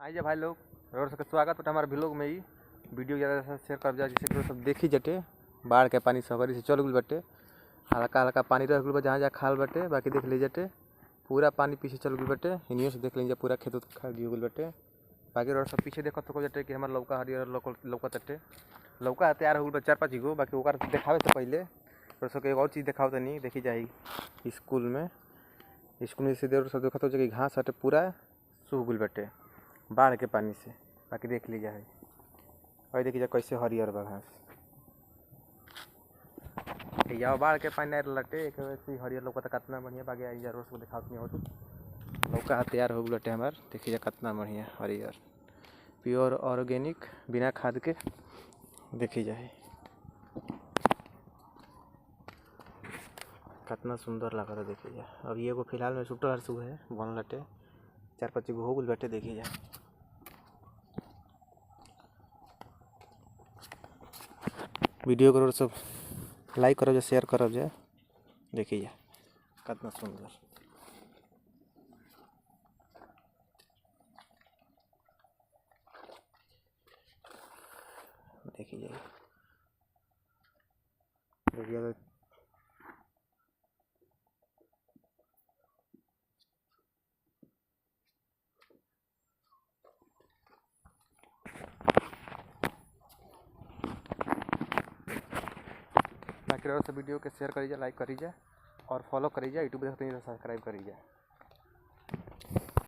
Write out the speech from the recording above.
आइए भाई लोग, और सबका स्वागत बटे हमारे ब्लॉग में ही। वीडियो ज़्यादा से शेयर कर जाए, जैसे कि सब देखी जटे बाढ़ के पानी सगरी से चल गई बटे। हल्का हल्का पानी रह गई जहाँ जहाँ खाल बटे, बाकी देख लीजिए जटे पूरा पानी पीछे चल गई बटे। इनियो से देख लीजिए पूरा खेत खाल दी गई बटे। बाकी और सब पीछे देखो तो जटे कि हमारे लौका हरियर लौका तटे लौका तैयार हो गई 4-5 गो। बाकी ओकर देखावे से पहले और सबके एक और चीज़ देखाओ तो नहीं देखी जाए। स्कूल में सीधे सब देखा तो जगह घास हटे पूरा सूख गई बटे बाढ़ के पानी से। बाकी देख लीजिए है और देखिए कैसे हरियर बा घास। या बाढ़ के पानी लटे एक वैसे हरियर लौका तो कितना बढ़िया। बाकी आई जरूर से दिखाओ नहीं हो तो लौका तैयार हो लटे हमार। देखिए कितना बढ़िया हरियर प्योर ऑर्गेनिक बिना खाद के। देखी जाए कितना सुंदर लगा था। देखिए जाए अब ये फिलहाल में सुटर हर सु है बन लटे 4-5 गो हो गल बटे। देखिए जाए वीडियो करो सब लाइक करो, शेयर करो जाए। देखिए कितना सुंदर। देखिए बाकी और सब वीडियो के शेयर करिए, लाइक करिए और फॉलो करिए। यूट्यूब देखते हैं सब्सक्राइब करिए।